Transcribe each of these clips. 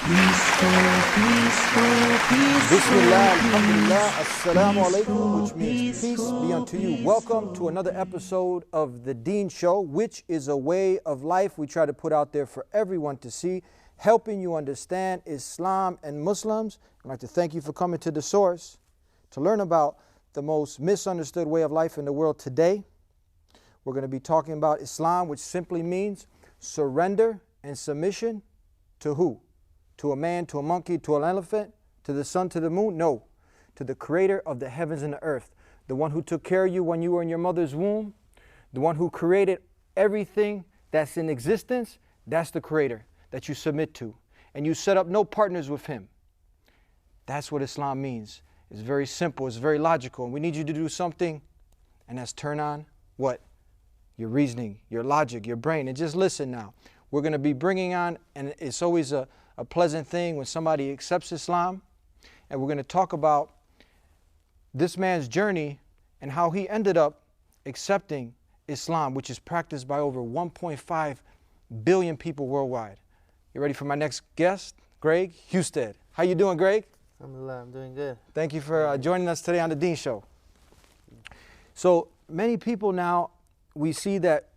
Bismillah, alhamdulillah, assalamu alaikum, which means peace be unto you. Welcome to another episode of The Deen Show, which is a way of life we try to put out there for everyone to see, helping you understand Islam and Muslims. I'd like to thank you for coming to the source to learn about the most misunderstood way of life in the world today. We're going to be talking about Islam, which simply means surrender and submission to who? To a man, to a monkey, to an elephant, to the sun, to the moon? No, to the creator of the heavens and the earth, the one who took care of you when you were in your mother's womb, the one who created everything that's in existence. That's the creator that you submit to, and you set up no partners with him. That's what Islam means. It's very simple, it's very logical, and we need you to do something, and that's turn on what? Your reasoning, your logic, your brain, and just listen now. We're going to be bringing on, and it's always a pleasant thing when somebody accepts Islam, and we're going to talk about this man's journey and how he ended up accepting Islam, which is practiced by over 1.5 billion people worldwide. You ready for my next guest, Greg Husted? How you doing, Greg? Alhamdulillah, I'm doing good. Thank you for joining us today on The Deen Show. So many people now, we see that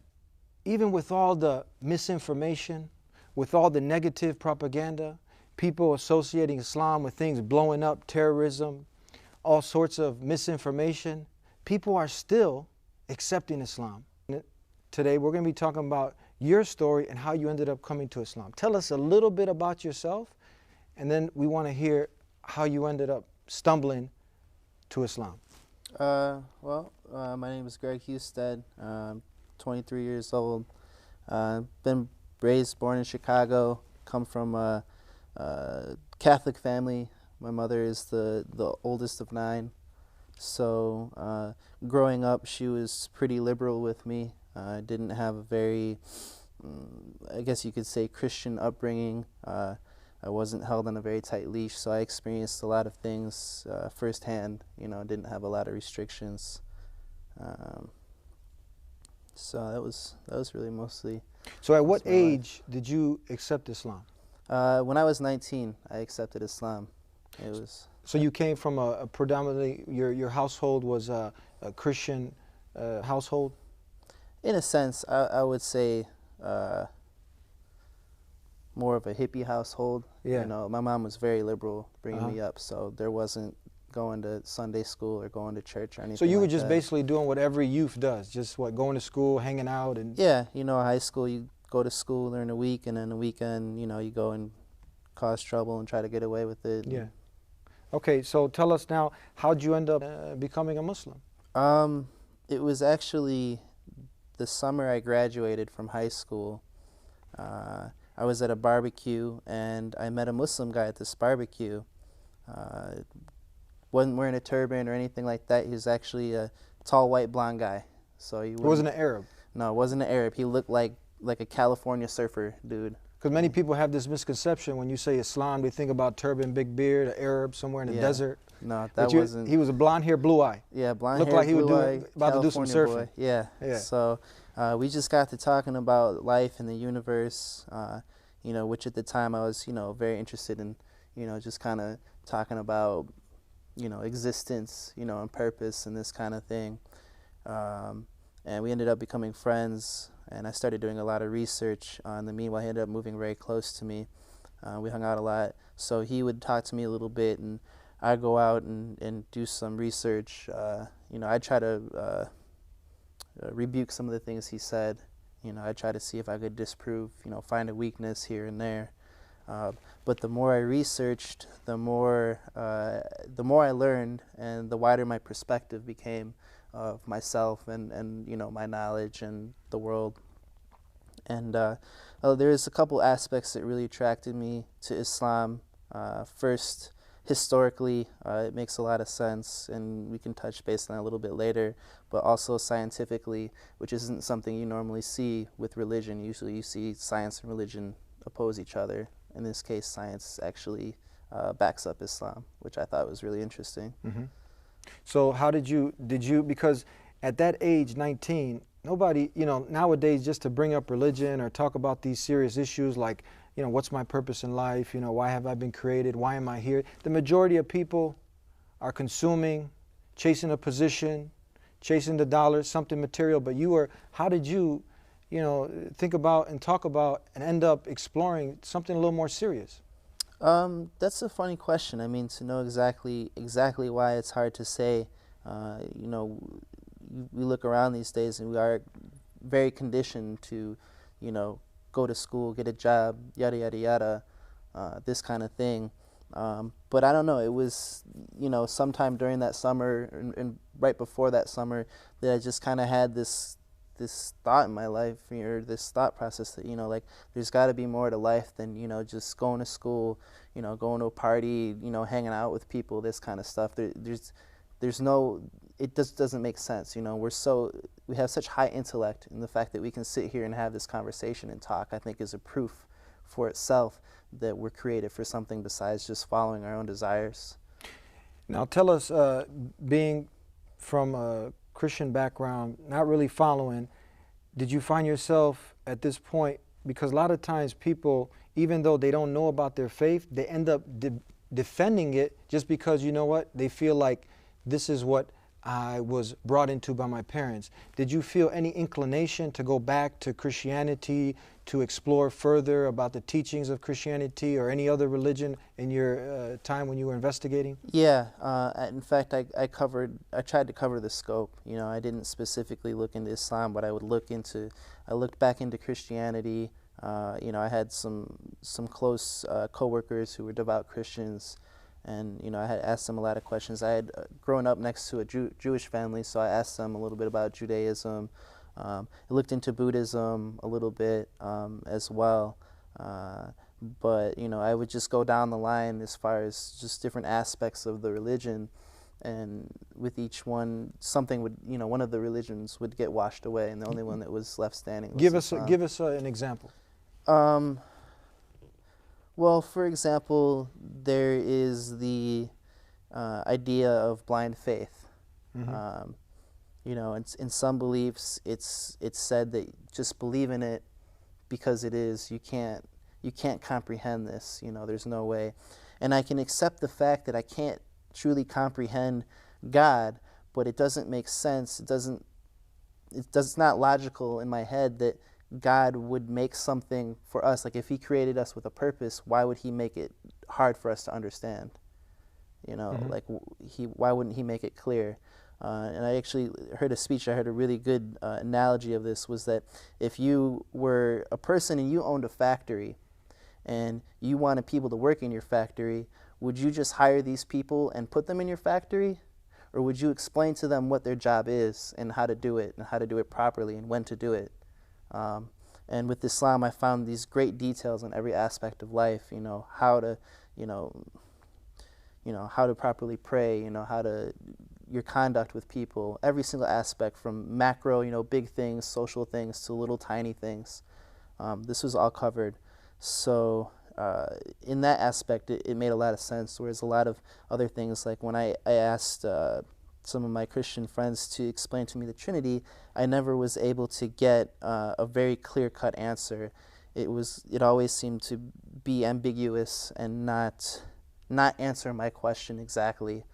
even with all the misinformation, with all the negative propaganda, people associating Islam with things blowing up, terrorism, all sorts of misinformation, people are still accepting Islam. Today we're going to be talking about your story and how you ended up coming to Islam. Tell us a little bit about yourself, and then we want to hear how you ended up stumbling to Islam. My name is Greg Husted. I'm 23 years old. Been raised, born in Chicago. Come from a Catholic family. My mother is the oldest of 9. So growing up, she was pretty liberal with me. I didn't have a very, I guess you could say, Christian upbringing. I wasn't held on a very tight leash, so I experienced a lot of things firsthand. You know, didn't have a lot of restrictions. So that was really mostly. So at what age did you accept Islam? When I was 19, I accepted Islam. It was. So you came from a predominantly, your household was a Christian household? In a sense, I would say more of a hippie household. Yeah. You know, my mom was very liberal bringing me up, so there wasn't going to Sunday school or going to church or anything. So you were like just that. Basically doing what every youth does, just what, going to school, hanging out, and Yeah, you know, high school, you go to school during the week, and then the weekend, you know, you go and cause trouble and try to get away with it. Yeah. Okay, so tell us now, how'd you end up becoming a Muslim? It was actually the summer I graduated from high school. I was at a barbecue, and I met a Muslim guy at this barbecue. Wasn't wearing a turban or anything like that. He was actually a tall, white, blonde guy. So he wasn't an Arab? No, it wasn't an Arab. He looked like a California surfer dude. Because many people have this misconception when you say Islam, they think about turban, big beard, an Arab somewhere in the desert. No, that wasn't. He was a blonde hair, blue eye. Yeah, blonde Looked hair, like he blue was eye, about to do some California surfing. boy. Yeah. So we just got to talking about life and the universe, you know, which at the time I was, you know, very interested in, you know, just kind of talking about, you know, existence, you know, and purpose and this kind of thing. And we ended up becoming friends, and I started doing a lot of research. In the meanwhile, he ended up moving very close to me. We hung out a lot. So he would talk to me a little bit, and I'd go out and do some research. You know, I'd try to rebuke some of the things he said. You know, I'd try to see if I could disprove, you know, find a weakness here and there. But the more I researched, the more I learned, and the wider my perspective became of myself and you know, my knowledge and the world. And there's a couple aspects that really attracted me to Islam. First, historically, it makes a lot of sense, and we can touch base on that a little bit later, but also scientifically, which isn't something you normally see with religion. Usually you see science and religion oppose each other. In this case, science actually backs up Islam, which I thought was really interesting. Mm-hmm. So how did you, because at that age, 19, nobody, you know, nowadays just to bring up religion or talk about these serious issues like you know, what's my purpose in life? You know, why have I been created? Why am I here? The majority of people are consuming, chasing a position, chasing the dollars, something material. But how did you, you know, think about and talk about and end up exploring something a little more serious? That's a funny question. I mean, to know exactly why, it's hard to say. You know, we look around these days and we are very conditioned to, you know, go to school, get a job, yada yada yada, this kind of thing. But I don't know. It was, you know, sometime during that summer and right before that summer that I just kind of had this thought in my life, or this thought process that, you know, like, there's got to be more to life than, you know, just going to school, you know, going to a party, you know, hanging out with people, this kind of stuff. There's no, it just doesn't make sense. You know, we have such high intellect, and the fact that we can sit here and have this conversation and talk, I think, is a proof for itself that we're created for something besides just following our own desires. Now tell us, being from a Christian background, not really following, did you find yourself at this point, because a lot of times people, even though they don't know about their faith, they end up defending it just because, you know what, they feel like this is what I was brought into by my parents. Did you feel any inclination to go back to Christianity, to explore further about the teachings of Christianity or any other religion in your time when you were investigating? Yeah, in fact, I tried to cover the scope. You know, I didn't specifically look into Islam, but I looked back into Christianity. You know, I had some close coworkers who were devout Christians, and, you know, I had asked them a lot of questions. I had grown up next to a Jewish family, so I asked them a little bit about Judaism. I looked into Buddhism a little bit as well. But, you know, I would just go down the line as far as just different aspects of the religion, and with each one, something would, you know, one of the religions would get washed away, and the only one that was left standing was Islam. Give us an example. Well, for example, there is the idea of blind faith. Mm-hmm. You know, in some beliefs, it's said that just believe in it because it is. You can't comprehend this. You know, there's no way. And I can accept the fact that I can't truly comprehend God, but it doesn't make sense. It's not logical in my head that God would make something for us. Like, if he created us with a purpose, why would he make it hard for us to understand? You know, mm-hmm. like, why wouldn't he make it clear? And I actually heard a really good analogy of this, was that if you were a person and you owned a factory and you wanted people to work in your factory, would you just hire these people and put them in your factory? Or would you explain to them what their job is and how to do it properly and when to do it? And with Islam, I found these great details on every aspect of life. You know, how to properly pray. You know, your conduct with people. Every single aspect, from macro, you know, big things, social things, to little tiny things. This was all covered. So in that aspect, it made a lot of sense. Whereas a lot of other things, like when I asked some of my Christian friends to explain to me the Trinity, I never was able to get a very clear-cut answer. It always seemed to be ambiguous and not answer my question exactly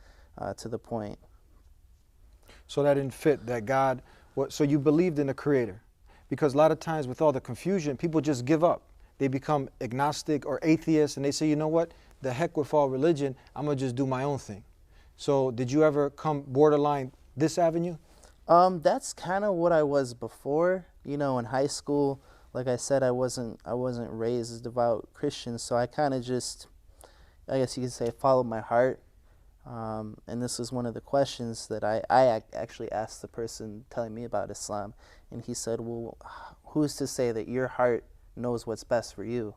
to the point. So that didn't fit, that God, so you believed in a creator. Because a lot of times with all the confusion, people just give up. They become agnostic or atheists, and they say, you know what, the heck with all religion, I'm going to just do my own thing. So did you ever come borderline this avenue? That's kind of what I was before. You know, in high school, like I said, I wasn't raised as a devout Christian, so I kind of just, I guess you could say, followed my heart. And this was one of the questions that I actually asked the person telling me about Islam, and he said, well, who's to say that your heart knows what's best for you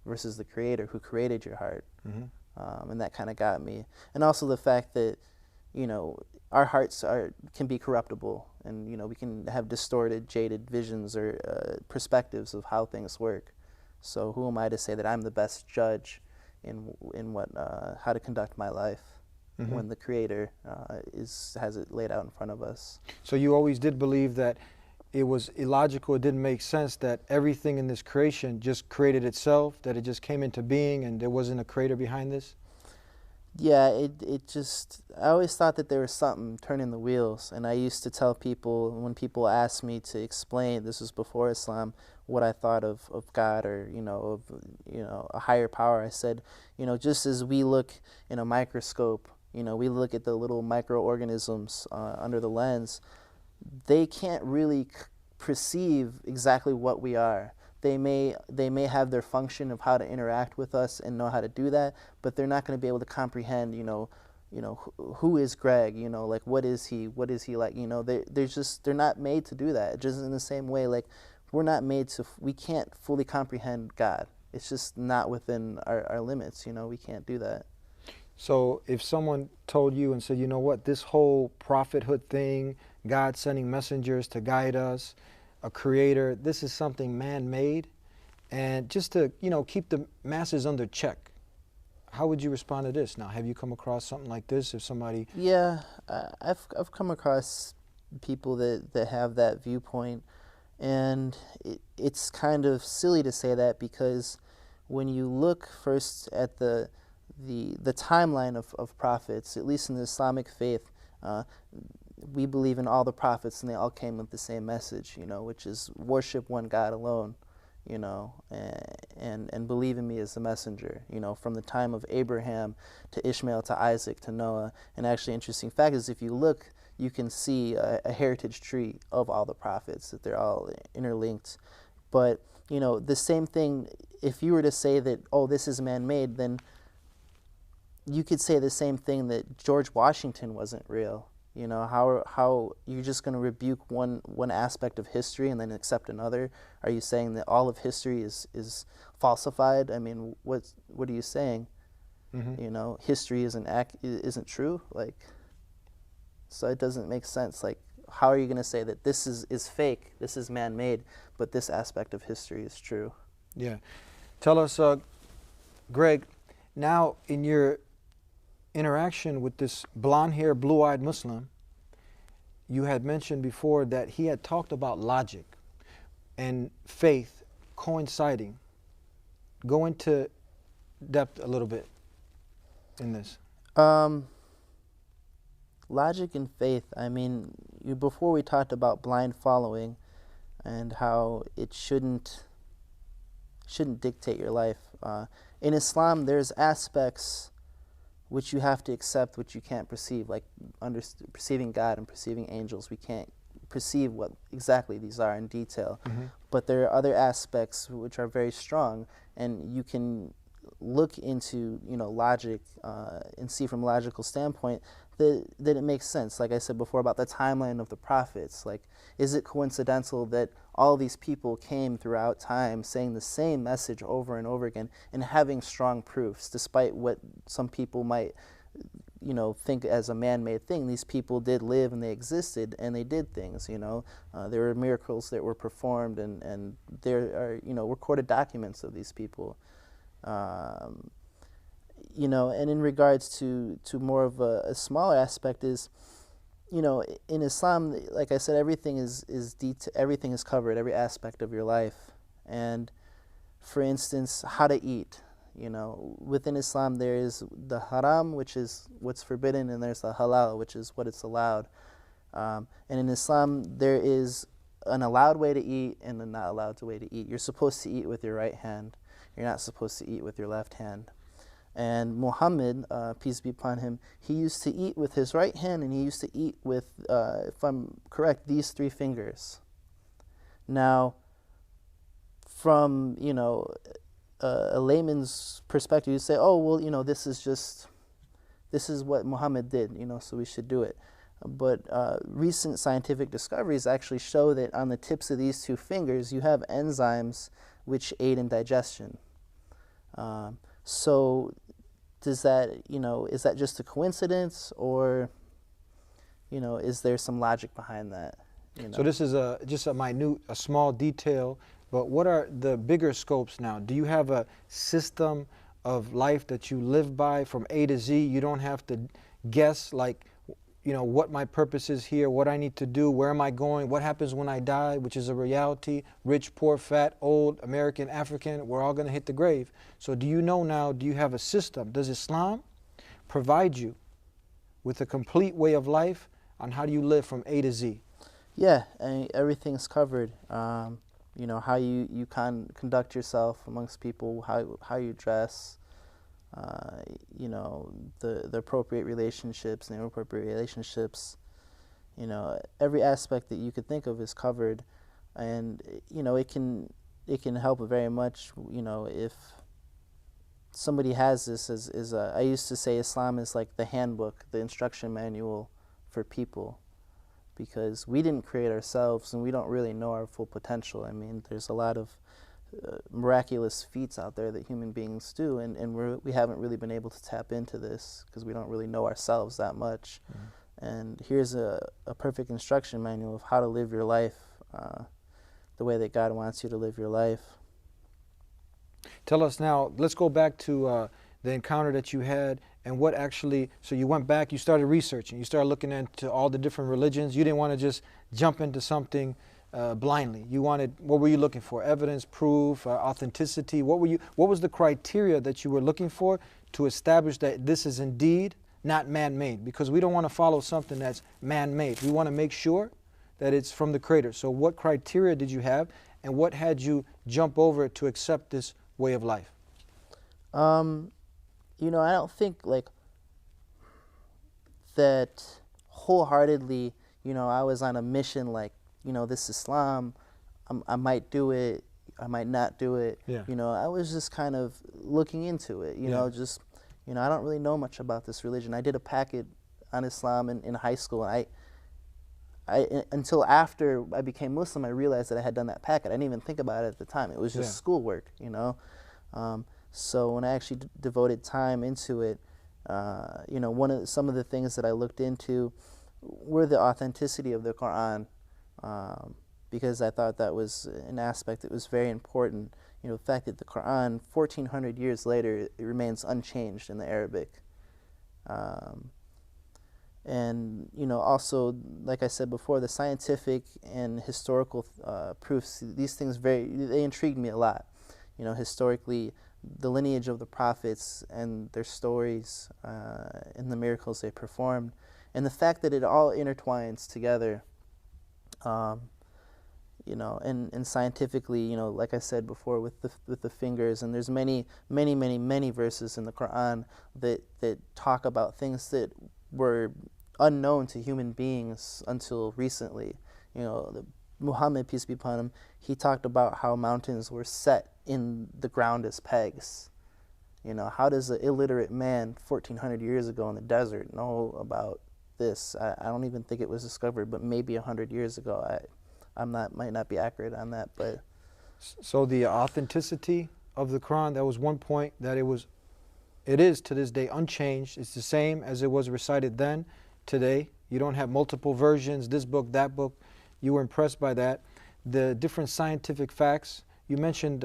versus the Creator who created your heart? Mm-hmm. And that kind of got me. And also the fact that, you know, our hearts can be corruptible, and, you know, we can have distorted, jaded visions or perspectives of how things work. So who am I to say that I'm the best judge in what how to conduct my life, mm-hmm. when the Creator has it laid out in front of us? So you always did believe that it was illogical, it didn't make sense that everything in this creation just created itself, that it just came into being and there wasn't a creator behind this? Yeah, it just, I always thought that there was something turning the wheels. And I used to tell people, when people asked me to explain, this was before Islam, what I thought of God, or, a higher power, I said, just as we look in a microscope, we look at the little microorganisms under the lens, they can't really perceive exactly what we are. They may have their function of how to interact with us and know how to do that, but they're not going to be able to comprehend, who is Greg, like what is he like, they're not made to do that. Just in the same way, like we can't fully comprehend God. It's just not within our limits, we can't do that. So if someone told you and said, you know what, this whole prophethood thing, God sending messengers to guide us, a creator, this is something man-made, and just to, keep the masses under check, how would you respond to this? Now, have you come across something like this? If somebody... Yeah, I've come across people that have that viewpoint, and it's kind of silly to say that, because when you look first at the timeline of prophets, at least in the Islamic faith, we believe in all the prophets, and they all came with the same message, which is worship one God alone, and believe in me as the messenger, from the time of Abraham to Ishmael to Isaac to Noah. And actually, interesting fact is, if you look, you can see a heritage tree of all the prophets, that they're all interlinked. But, the same thing, if you were to say that, oh, this is man-made, then you could say the same thing that George Washington wasn't real. How you're just going to rebuke one aspect of history and then accept another? Are you saying that all of history is falsified? I mean, what are you saying? Mm-hmm. History isn't true. Like, so it doesn't make sense. Like, how are you going to say that this is fake, this is man-made, but this aspect of history is true? Yeah. Tell us, Greg, now in your interaction with this blonde-haired, blue-eyed Muslim, you had mentioned before that he had talked about logic and faith coinciding. Go into depth a little bit in this. Logic and faith, I mean, before we talked about blind following and how it shouldn't dictate your life. In Islam, there's aspects which you have to accept, which you can't perceive, like perceiving God and perceiving angels. We can't perceive what exactly these are in detail. Mm-hmm. But there are other aspects which are very strong, and you can look into logic and see from a logical standpoint that it makes sense. Like I said before about the timeline of the prophets, like, is it coincidental that all these people came throughout time saying the same message over and over again and having strong proofs, despite what some people might think as a man-made thing? These people did live and they existed and they did things. There were miracles that were performed, and there are recorded documents of these people. And in regards to more of a smaller aspect is, in Islam, like I said, everything everything is covered, every aspect of your life. And for instance, how to eat. Within Islam there is the haram, which is what's forbidden, and there's the halal, which is what it's allowed. And in Islam there is an allowed way to eat and a not allowed way to eat. You're supposed to eat with your right hand. You're not supposed to eat with your left hand. And Muhammad, peace be upon him, he used to eat with his right hand, and he used to eat with, if I'm correct, these 3 fingers. Now, from, a layman's perspective, you say, oh, well, this is what Muhammad did, so we should do it. But recent scientific discoveries actually show that on the tips of these 2 fingers, you have enzymes which aid in digestion. So does that, is that just a coincidence, or, is there some logic behind that? So this is just a small detail, but what are the bigger scopes now? Do you have a system of life that you live by from A to Z? You don't have to guess, like, what my purpose is here, what I need to do, where am I going, what happens when I die, which is a reality. Rich, poor, fat, old, American, African, we're all going to hit the grave. So do you know now, do you have a system? Does Islam provide you with a complete way of life on how do you live from A to Z? Yeah, and everything's covered. How you conduct yourself amongst people, how you dress, the appropriate relationships and inappropriate relationships. Every aspect that you could think of is covered, and it can help very much. If somebody has this as I used to say, Islam is like the handbook, the instruction manual for people, because we didn't create ourselves and we don't really know our full potential. I mean, there's a lot of miraculous feats out there that human beings do, and we haven't really been able to tap into this because we don't really know ourselves that much. Mm-hmm. And here's a perfect instruction manual of how to live your life the way that God wants you to live your life. Tell us now, let's go back to the encounter that you had and what actually, so you went back, you started researching, you started looking into all the different religions. You didn't want to just jump into something blindly. What were you looking for? Evidence, proof, authenticity? What was the criteria that you were looking for to establish that this is indeed not man-made? Because we don't want to follow something that's man-made. We want to make sure that it's from the Creator. So what criteria did you have, and what had you jump over to accept this way of life? I don't think that wholeheartedly, I was on a mission this Islam, I might do it, I might not do it. Yeah. I was just kind of looking into it, I don't really know much about this religion. I did a packet on Islam in high school, and I until after I became Muslim, I realized that I had done that packet. I didn't even think about it at the time. It was just schoolwork, So when I actually devoted time into it, some of the things that I looked into were the authenticity of the Quran, because I thought that was an aspect that was very important. The fact that the Quran, 1,400 years later, it remains unchanged in the Arabic. And also, like I said before, the scientific and historical proofs, these things they intrigued me a lot. Historically, the lineage of the prophets and their stories and the miracles they performed, and the fact that it all intertwines together, and scientifically, like I said before, with the fingers, and there's many verses in the Quran that talk about things that were unknown to human beings until recently. Muhammad, peace be upon him, he talked about how mountains were set in the ground as pegs. How does an illiterate man 1,400 years ago in the desert know about this? I don't even think it was discovered, but maybe 100 years ago. Might not be accurate on that, but. So the authenticity of the Quran, that was one point, that it is to this day unchanged. It's the same as it was recited then, today. You don't have multiple versions, this book, that book. You were impressed by that. The different scientific facts. You mentioned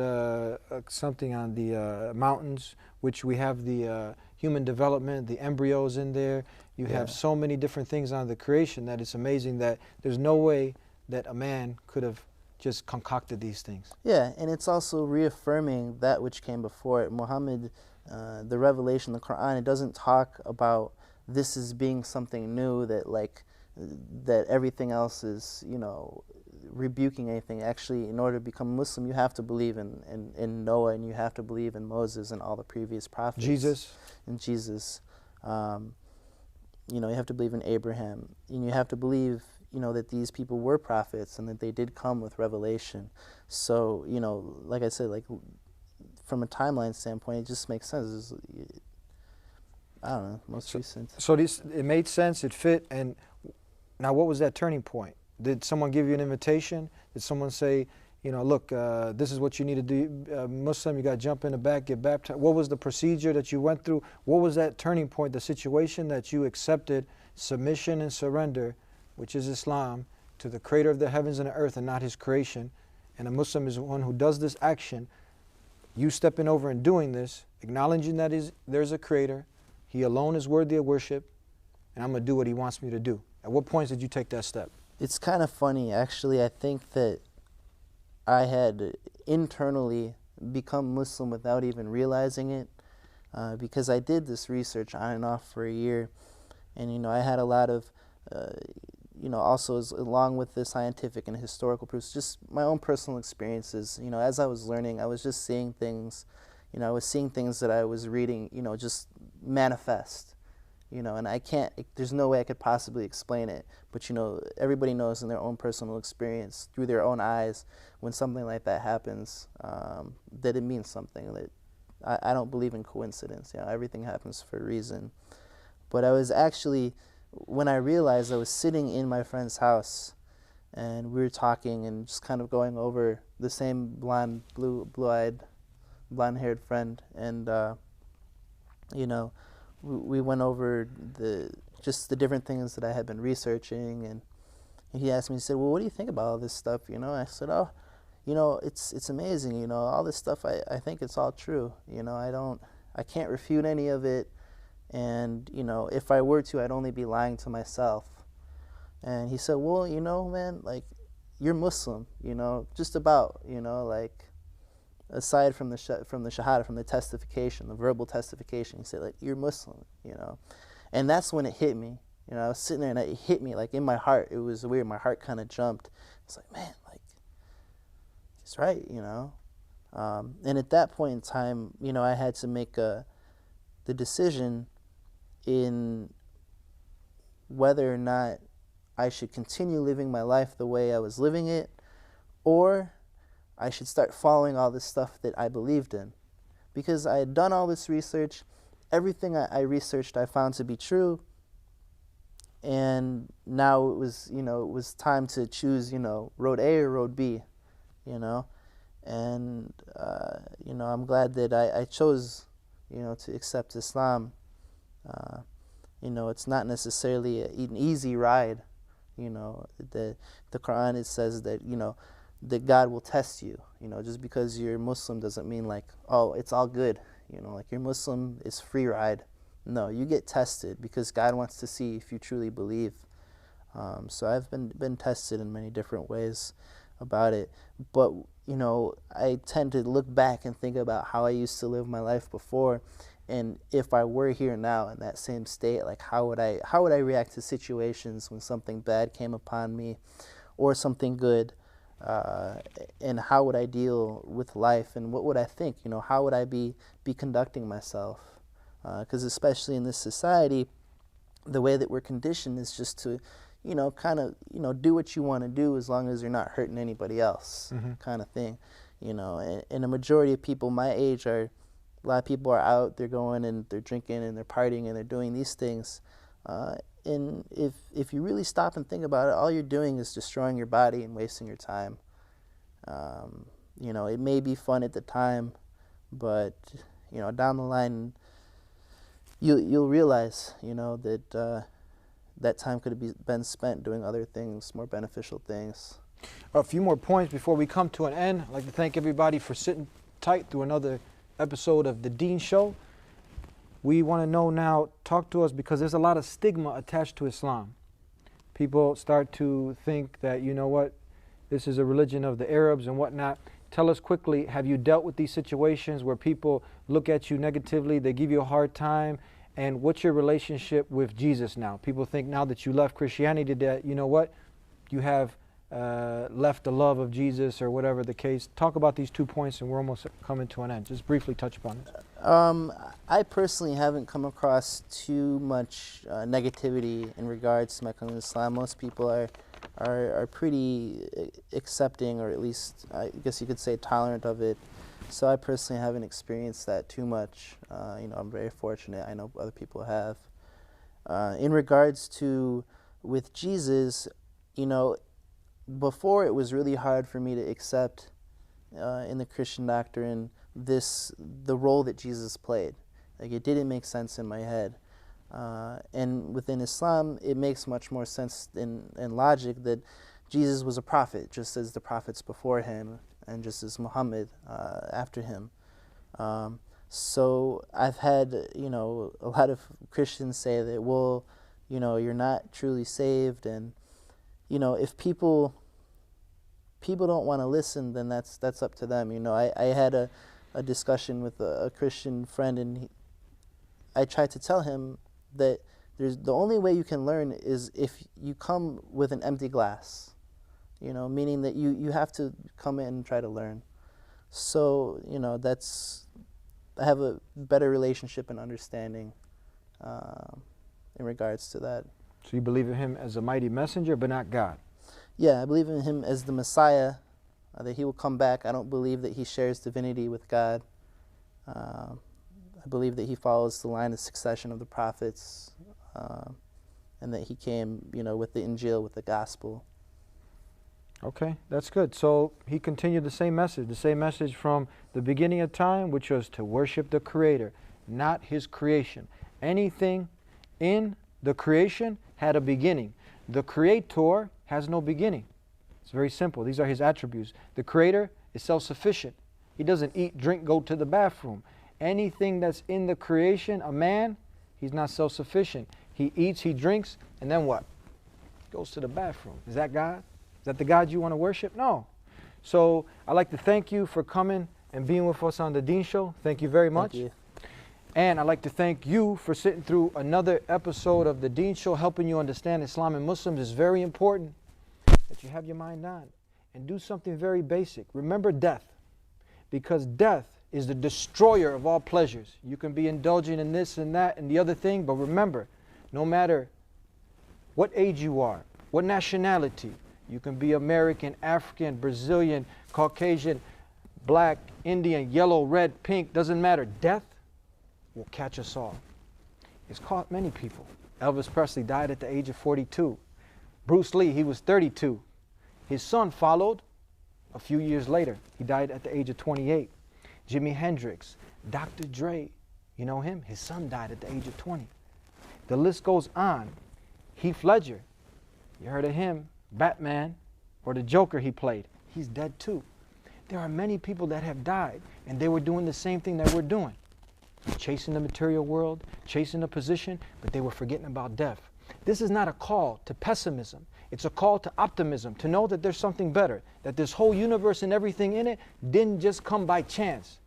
something on the mountains, which we have the human development, the embryos in there. You have so many different things on the creation that it's amazing that there's no way that a man could have just concocted these things. Yeah, and it's also reaffirming that which came before it. Muhammad, the revelation, the Quran, it doesn't talk about this as being something new, that everything else is, rebuking anything. Actually, in order to become Muslim, you have to believe in Noah, and you have to believe in Moses and all the previous prophets. Jesus. And Jesus. You have to believe in Abraham, and you have to believe that these people were prophets and that they did come with revelation. So, like I said, from a timeline standpoint, it just makes sense. I don't know, most recent. So it made sense, it fit, and now what was that turning point? Did someone give you an invitation? Did someone say, look, this is what you need to do, Muslim, you got to jump in the back, get baptized? What was the procedure that you went through? What was that turning point, the situation that you accepted submission and surrender, which is Islam, to the Creator of the heavens and the earth and not His creation? And a Muslim is one who does this action. You stepping over and doing this, acknowledging that there's a Creator, He alone is worthy of worship, and I'm going to do what he wants me to do. At what point did you take that step? It's kind of funny, actually. I think that I had internally become Muslim without even realizing it, because I did this research on and off for a year, and I had a lot of also along with the scientific and historical proofs, just my own personal experiences. As I was learning, I was just seeing things. I was seeing things that I was reading, just manifest. And I can't. There's no way I could possibly explain it. But everybody knows in their own personal experience, through their own eyes, when something like that happens, that it means something. That I don't believe in coincidence. Everything happens for a reason. But I was actually, when I realized, I was sitting in my friend's house, and we were talking and just kind of going over the same blue-eyed, blonde-haired friend, and we went over the different things that I had been researching, and he asked me, he said, well, what do you think about all this stuff? I said, oh, it's amazing, all this stuff, I think it's all true. I can't refute any of it. And, if I were to, I'd only be lying to myself. And he said, well, man, like, you're Muslim, just about, like, aside from the shahada, from the testification, the verbal testification, he said, like, you're Muslim, And that's when it hit me. I was sitting there and it hit me, like, in my heart. It was weird. My heart kind of jumped. It's like, man, like, he's right, And at that point in time, I had to make the decision in whether or not I should continue living my life the way I was living it, or I should start following all this stuff that I believed in. Because I had done all this research, everything I researched I found to be true, and now it was time to choose, road A or road B, and I'm glad that I chose, to accept Islam. It's not necessarily an easy ride. The Quran, it says that, that God will test you. Just because you're Muslim doesn't mean like, oh, it's all good. Like you're Muslim, it's free ride. No, you get tested because God wants to see if you truly believe. So I've been tested in many different ways about it. But, I tend to look back and think about how I used to live my life before. And if I were here now in that same state, like how would I react to situations when something bad came upon me or something good? And how would I deal with life, and what would I think? How would I be conducting myself? Because especially in this society, the way that we're conditioned is just to, kind of, do what you want to do as long as you're not hurting anybody else, kind of thing. And a majority of people my age a lot of people are out, they're going and they're drinking and they're partying and they're doing these things. And if you really stop and think about it, all you're doing is destroying your body and wasting your time. It may be fun at the time, but down the line, you'll realize that that time could have been spent doing other things, more beneficial things. A few more points before we come to an end. I'd like to thank everybody for sitting tight through another episode of The Deen Show. We want to know now, talk to us, because there's a lot of stigma attached to Islam. People start to think that, this is a religion of the Arabs and whatnot. Tell us quickly, have you dealt with these situations where people look at you negatively, they give you a hard time, and what's your relationship with Jesus now? People think now that you left Christianity that, you have left the love of Jesus or whatever the case. Talk about these 2 points and we're almost coming to an end. Just briefly touch upon this. I personally haven't come across too much negativity in regards to my coming to Islam. Most people are pretty accepting, or at least I guess you could say tolerant of it. So I personally haven't experienced that too much. I'm very fortunate. I know other people have. In regards to with Jesus, before it was really hard for me to accept in the Christian doctrine the role that Jesus played. Like, it didn't make sense in my head. And within Islam, it makes much more sense in logic that Jesus was a prophet, just as the prophets before him, and just as Muhammad after him. So I've had, a lot of Christians say that, well, you're not truly saved. And, if people don't want to listen, then that's up to them. I had a discussion with a Christian friend, and I tried to tell him that the only way you can learn is if you come with an empty glass, meaning that you have to come in and try to learn. So, I have a better relationship and understanding in regards to that. So you believe in him as a mighty messenger, but not God? Yeah, I believe in him as the Messiah, that he will come back. I don't believe that he shares divinity with God. I believe that he follows the line of succession of the prophets, and that he came, with the Injil, with the gospel. Okay, that's good. So he continued the same message from the beginning of time, which was to worship the Creator, not his creation. Anything in the creation had a beginning. The Creator has no beginning. It's very simple. These are his attributes. The Creator is self-sufficient. He doesn't eat, drink, go to the bathroom. Anything that's in the creation, a man, he's not self-sufficient. He eats, he drinks, and then what? Goes to the bathroom. Is that God? Is that the God you want to worship? No. So I'd like to thank you for coming and being with us on the Dean Show. Thank you very much. Thank you. And I'd like to thank you for sitting through another episode of the Dean Show, helping you understand Islam and Muslims. Is very important that you have your mind on and do something very basic. Remember death, because death is the destroyer of all pleasures. You can be indulging in this and that and the other thing, but remember, no matter what age you are, what nationality, you can be American, African, Brazilian, Caucasian, black, Indian, yellow, red, pink, doesn't matter. Death will catch us all. It's caught many people. Elvis Presley died at the age of 42. Bruce Lee, he was 32. His son followed a few years later. He died at the age of 28. Jimi Hendrix, Dr. Dre, you know him? His son died at the age of 20. The list goes on. Heath Ledger, you heard of him, Batman, or the Joker he played. He's dead too. There are many people that have died, and they were doing the same thing that we're doing. Chasing the material world, chasing a position, but they were forgetting about death. This is not a call to pessimism. It's a call to optimism, to know that there's something better, that this whole universe and everything in it didn't just come by chance.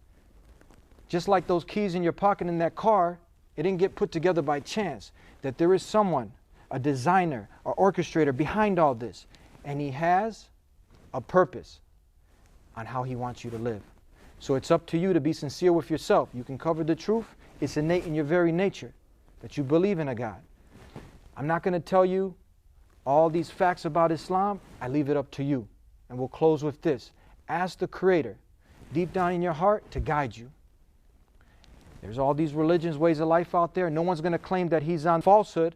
Just like those keys in your pocket in that car, it didn't get put together by chance. That there is someone, a designer, or orchestrator behind all this, and he has a purpose on how he wants you to live. So it's up to you to be sincere with yourself. You can cover the truth. It's innate in your very nature that you believe in a God. I'm not going to tell you all these facts about Islam. I leave it up to you. And we'll close with this. Ask the Creator deep down in your heart to guide you. There's all these religions, ways of life out there. No one's going to claim that he's on falsehood.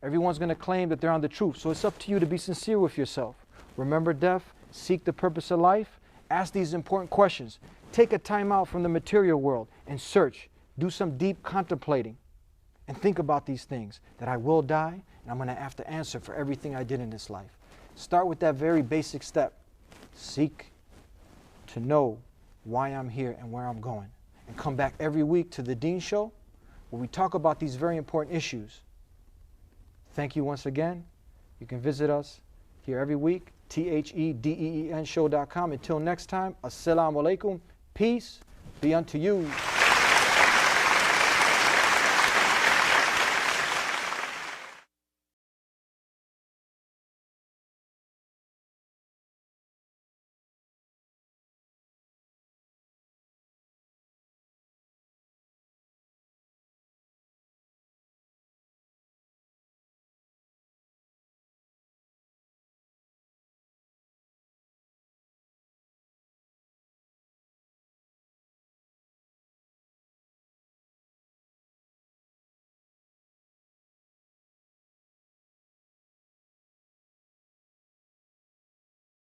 Everyone's going to claim that they're on the truth. So it's up to you to be sincere with yourself. Remember death. Seek the purpose of life. Ask these important questions. Take a time out from the material world and search. Do some deep contemplating and think about these things, that I will die and I'm going to have to answer for everything I did in this life. Start with that very basic step. Seek to know why I'm here and where I'm going. And come back every week to the Dean Show, where we talk about these very important issues. Thank you once again. You can visit us here every week, TheDeen show.com. Until next time, Assalamu alaikum. Peace be unto you.